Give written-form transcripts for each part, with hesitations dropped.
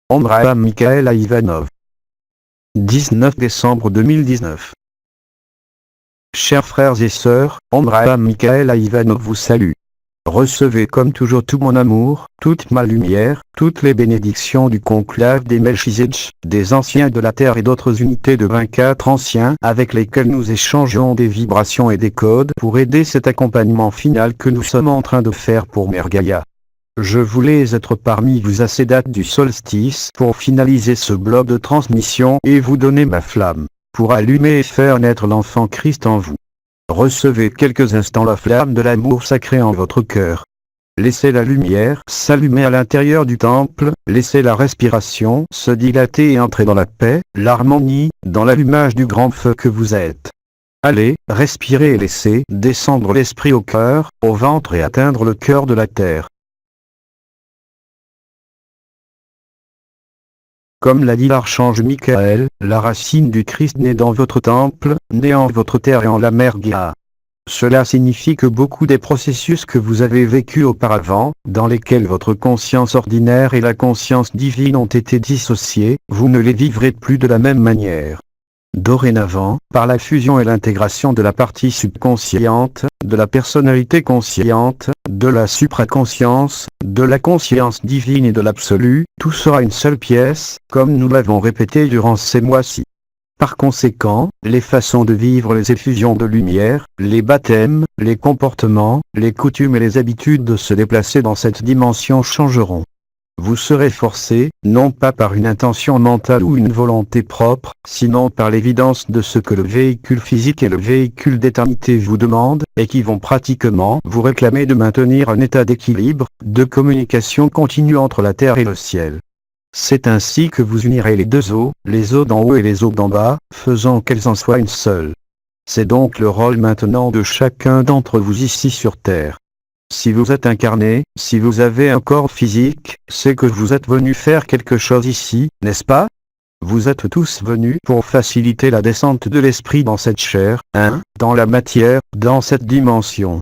Abraham Mikhaël Ivanov. 19 décembre 2019. Chers frères et sœurs, Abraham Mikhaël Ivanov vous salue. Recevez comme toujours tout mon amour, toute ma lumière, toutes les bénédictions du conclave des Melchizedek, des anciens de la terre et d'autres unités de 24 anciens avec lesquels nous échangeons des vibrations et des codes pour aider cet accompagnement final que nous sommes en train de faire pour Mère Gaïa. Je voulais être parmi vous à ces dates du solstice pour finaliser ce bloc de transmission et vous donner ma flamme, pour allumer et faire naître l'enfant Christ en vous. Recevez quelques instants la flamme de l'amour sacré en votre cœur. Laissez la lumière s'allumer à l'intérieur du temple, laissez la respiration se dilater et entrer dans la paix, l'harmonie, dans l'allumage du grand feu que vous êtes. Allez, respirez et laissez descendre l'esprit au cœur, au ventre et atteindre le cœur de la terre. Comme l'a dit l'archange Michael, la racine du Christ naît dans votre temple, naît en votre terre et en la Mère Gaïa. Cela signifie que beaucoup des processus que vous avez vécus auparavant, dans lesquels votre conscience ordinaire et la conscience divine ont été dissociées, vous ne les vivrez plus de la même manière. Dorénavant, par la fusion et l'intégration de la partie subconsciente, de la personnalité consciente, de la supraconscience, de la conscience divine et de l'absolu, tout sera une seule pièce, comme nous l'avons répété durant ces mois-ci. Par conséquent, les façons de vivre les effusions de lumière, les baptêmes, les comportements, les coutumes et les habitudes de se déplacer dans cette dimension changeront. Vous serez forcé, non pas par une intention mentale ou une volonté propre, sinon par l'évidence de ce que le véhicule physique et le véhicule d'éternité vous demandent, et qui vont pratiquement vous réclamer de maintenir un état d'équilibre, de communication continue entre la terre et le ciel. C'est ainsi que vous unirez les deux eaux, les eaux d'en haut et les eaux d'en bas, faisant qu'elles en soient une seule. C'est donc le rôle maintenant de chacun d'entre vous ici sur terre. Si vous êtes incarné, si vous avez un corps physique, c'est que vous êtes venu faire quelque chose ici, n'est-ce pas? Vous êtes tous venus pour faciliter la descente de l'esprit dans cette chair, dans la matière, dans cette dimension.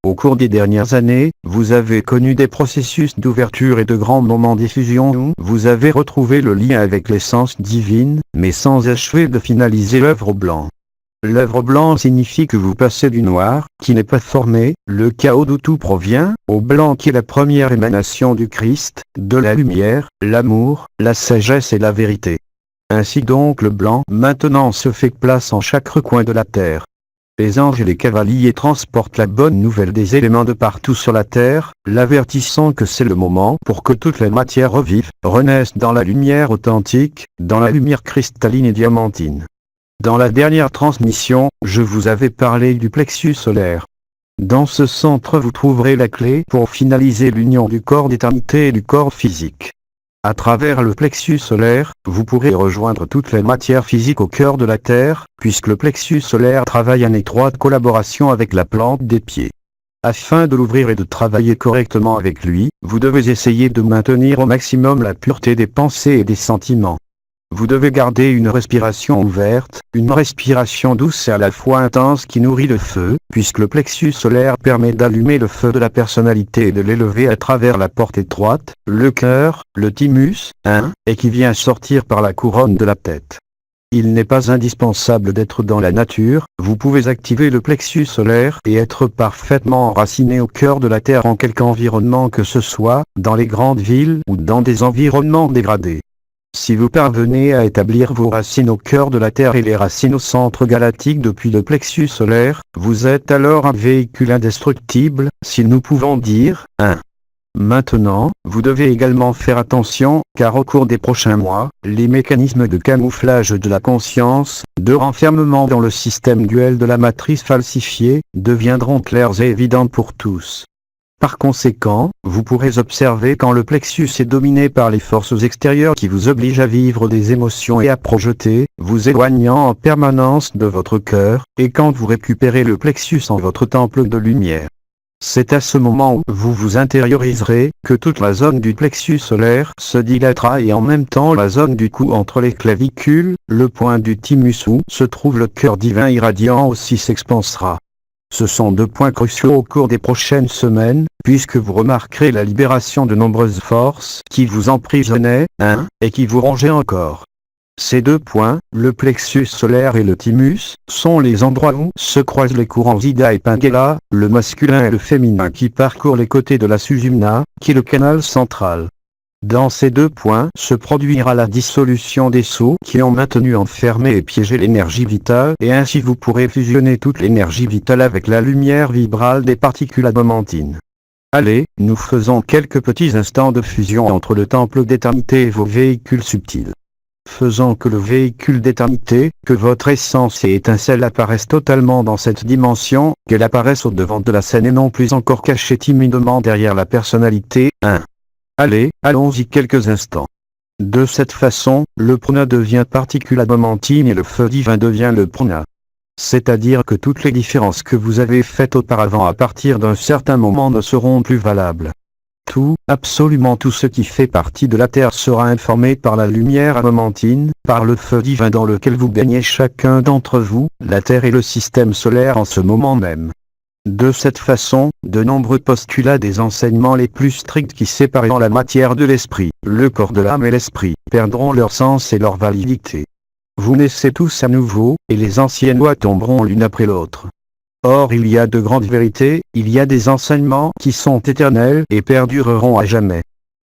Au cours des dernières années, vous avez connu des processus d'ouverture et de grands moments d'effusion où vous avez retrouvé le lien avec l'essence divine, mais sans achever de finaliser l'œuvre au blanc. L'œuvre blanc signifie que vous passez du noir, qui n'est pas formé, le chaos d'où tout provient, au blanc qui est la première émanation du Christ, de la lumière, l'amour, la sagesse et la vérité. Ainsi donc le blanc maintenant se fait place en chaque recoin de la terre. Les anges et les cavaliers transportent la bonne nouvelle des éléments de partout sur la terre, l'avertissant que c'est le moment pour que toute la matière revive, renaisse dans la lumière authentique, dans la lumière cristalline et diamantine. Dans la dernière transmission, je vous avais parlé du plexus solaire. Dans ce centre vous trouverez la clé pour finaliser l'union du corps d'éternité et du corps physique. À travers le plexus solaire, vous pourrez rejoindre toute la matière physique au cœur de la Terre, puisque le plexus solaire travaille en étroite collaboration avec la plante des pieds. Afin de l'ouvrir et de travailler correctement avec lui, vous devez essayer de maintenir au maximum la pureté des pensées et des sentiments. Vous devez garder une respiration ouverte, une respiration douce et à la fois intense qui nourrit le feu, puisque le plexus solaire permet d'allumer le feu de la personnalité et de l'élever à travers la porte étroite, le cœur, le thymus, et qui vient sortir par la couronne de la tête. Il n'est pas indispensable d'être dans la nature, vous pouvez activer le plexus solaire et être parfaitement enraciné au cœur de la terre en quelque environnement que ce soit, dans les grandes villes ou dans des environnements dégradés. Si vous parvenez à établir vos racines au cœur de la Terre et les racines au centre galactique depuis le plexus solaire, vous êtes alors un véhicule indestructible, si nous pouvons dire, Maintenant, vous devez également faire attention, car au cours des prochains mois, les mécanismes de camouflage de la conscience, de renfermement dans le système duel de la matrice falsifiée, deviendront clairs et évidents pour tous. Par conséquent, vous pourrez observer quand le plexus est dominé par les forces extérieures qui vous obligent à vivre des émotions et à projeter, vous éloignant en permanence de votre cœur, et quand vous récupérez le plexus en votre temple de lumière. C'est à ce moment où vous vous intérioriserez, que toute la zone du plexus solaire se dilatera et en même temps la zone du cou entre les clavicules, le point du thymus où se trouve le cœur divin irradiant aussi s'expansera. Ce sont deux points cruciaux au cours des prochaines semaines, puisque vous remarquerez la libération de nombreuses forces qui vous emprisonnaient, et qui vous rongeaient encore. Ces deux points, le plexus solaire et le thymus, sont les endroits où se croisent les courants Ida et Pingala, le masculin et le féminin qui parcourent les côtés de la Sushumna, qui est le canal central. Dans ces deux points se produira la dissolution des sceaux qui ont maintenu enfermé et piégé l'énergie vitale, et ainsi vous pourrez fusionner toute l'énergie vitale avec la lumière vibrale des particules adamantines. Allez, nous faisons quelques petits instants de fusion entre le temple d'éternité et vos véhicules subtils. Faisons que le véhicule d'éternité, que votre essence et étincelle apparaissent totalement dans cette dimension, qu'elle apparaisse au devant de la scène et non plus encore cachée timidement derrière la personnalité. Allez, allons-y quelques instants. De cette façon, le prana devient particule adamantine et le feu divin devient le prana. C'est-à-dire que toutes les différences que vous avez faites auparavant à partir d'un certain moment ne seront plus valables. Tout, absolument tout ce qui fait partie de la Terre sera informé par la lumière adamantine, par le feu divin dans lequel vous baignez chacun d'entre vous, la Terre et le système solaire en ce moment même. De cette façon, de nombreux postulats des enseignements les plus stricts qui séparent la matière de l'esprit, le corps de l'âme et l'esprit, perdront leur sens et leur validité. Vous naissez tous à nouveau, et les anciennes lois tomberont l'une après l'autre. Or il y a de grandes vérités, il y a des enseignements qui sont éternels et perdureront à jamais.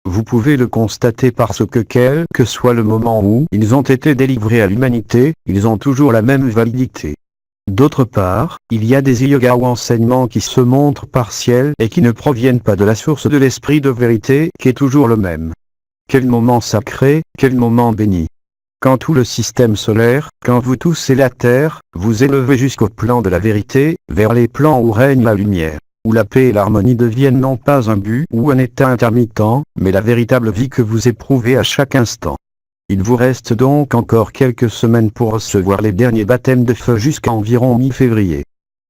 Vous pouvez le constater parce que quel que soit le moment où ils ont été délivrés à l'humanité, ils ont toujours la même validité. D'autre part, il y a des yogas ou enseignements qui se montrent partiels et qui ne proviennent pas de la source de l'esprit de vérité qui est toujours le même. Quel moment sacré, quel moment béni! Quand tout le système solaire, quand vous tous et la Terre, vous élevez jusqu'au plan de la vérité, vers les plans où règne la lumière, où la paix et l'harmonie deviennent non pas un but ou un état intermittent, mais la véritable vie que vous éprouvez à chaque instant. Il vous reste donc encore quelques semaines pour recevoir les derniers baptêmes de feu jusqu'à environ mi-février.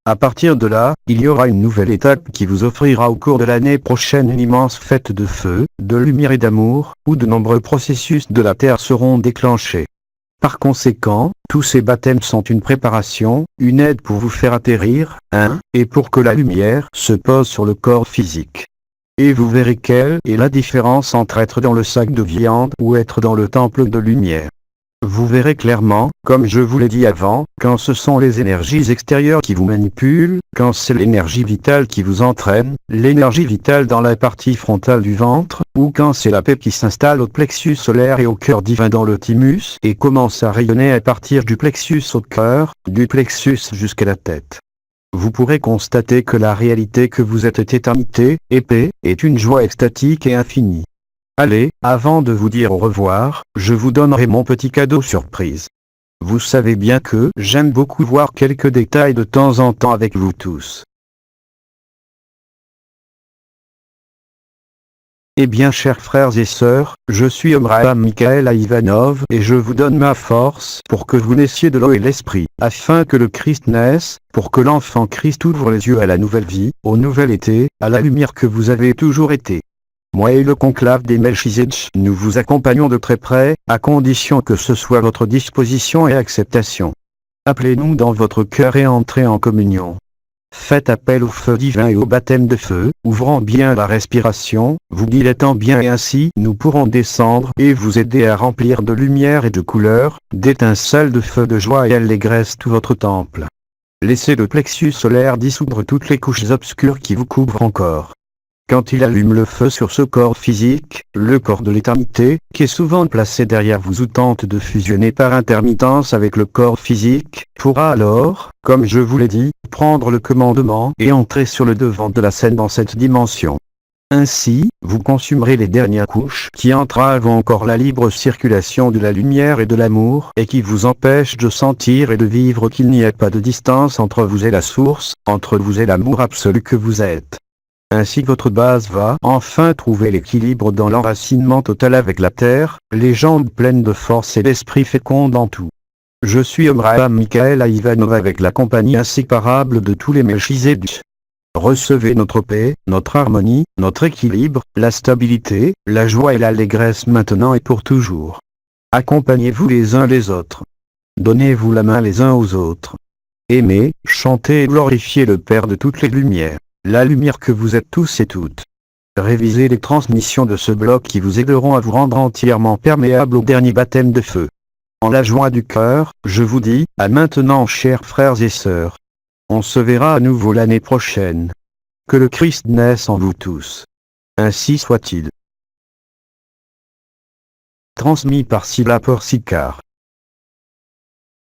À partir de là, il y aura une nouvelle étape qui vous offrira au cours de l'année prochaine une immense fête de feu, de lumière et d'amour, où de nombreux processus de la Terre seront déclenchés. Par conséquent, tous ces baptêmes sont une préparation, une aide pour vous faire atterrir, et pour que la lumière se pose sur le corps physique. Et vous verrez quelle est la différence entre être dans le sac de viande ou être dans le temple de lumière. Vous verrez clairement, comme je vous l'ai dit avant, quand ce sont les énergies extérieures qui vous manipulent, quand c'est l'énergie vitale qui vous entraîne, l'énergie vitale dans la partie frontale du ventre, ou quand c'est la paix qui s'installe au plexus solaire et au cœur divin dans le thymus et commence à rayonner à partir du plexus au cœur, du plexus jusqu'à la tête. Vous pourrez constater que la réalité que vous êtes est éternité, et paix, est une joie extatique et infinie. Allez, avant de vous dire au revoir, je vous donnerai mon petit cadeau surprise. Vous savez bien que j'aime beaucoup voir quelques détails de temps en temps avec vous tous. Eh bien chers frères et sœurs, je suis Abraham Mikhaël Ivanov et je vous donne ma force pour que vous naissiez de l'eau et l'esprit, afin que le Christ naisse, pour que l'enfant Christ ouvre les yeux à la nouvelle vie, au nouvel été, à la lumière que vous avez toujours été. Moi et le conclave des Melchizedek, nous vous accompagnons de très près, à condition que ce soit votre disposition et acceptation. Appelez-nous dans votre cœur et entrez en communion. Faites appel au feu divin et au baptême de feu, ouvrant bien la respiration, vous dilatant bien et ainsi nous pourrons descendre et vous aider à remplir de lumière et de couleurs, d'étincelles de feu de joie et allégresse tout votre temple. Laissez le plexus solaire dissoudre toutes les couches obscures qui vous couvrent encore. Quand il allume le feu sur ce corps physique, le corps de l'éternité, qui est souvent placé derrière vous ou tente de fusionner par intermittence avec le corps physique, pourra alors, comme je vous l'ai dit, prendre le commandement et entrer sur le devant de la scène dans cette dimension. Ainsi, vous consumerez les dernières couches qui entravent encore la libre circulation de la lumière et de l'amour et qui vous empêchent de sentir et de vivre qu'il n'y ait pas de distance entre vous et la source, entre vous et l'amour absolu que vous êtes. Ainsi votre base va enfin trouver l'équilibre dans l'enracinement total avec la terre, les jambes pleines de force et l'esprit fécond en tout. Je suis Abraham Mikhaël Ivanov avec la compagnie inséparable de tous les Melchizedek. Recevez notre paix, notre harmonie, notre équilibre, la stabilité, la joie et l'allégresse maintenant et pour toujours. Accompagnez-vous les uns les autres. Donnez-vous la main les uns aux autres. Aimez, chantez et glorifiez le Père de toutes les lumières, la lumière que vous êtes tous et toutes. Révisez les transmissions de ce bloc qui vous aideront à vous rendre entièrement perméable au dernier baptême de feu. En la joie du cœur, je vous dis, à maintenant chers frères et sœurs. On se verra à nouveau l'année prochaine. Que le Christ naisse en vous tous. Ainsi soit-il. Transmis par Sylla Porcicar.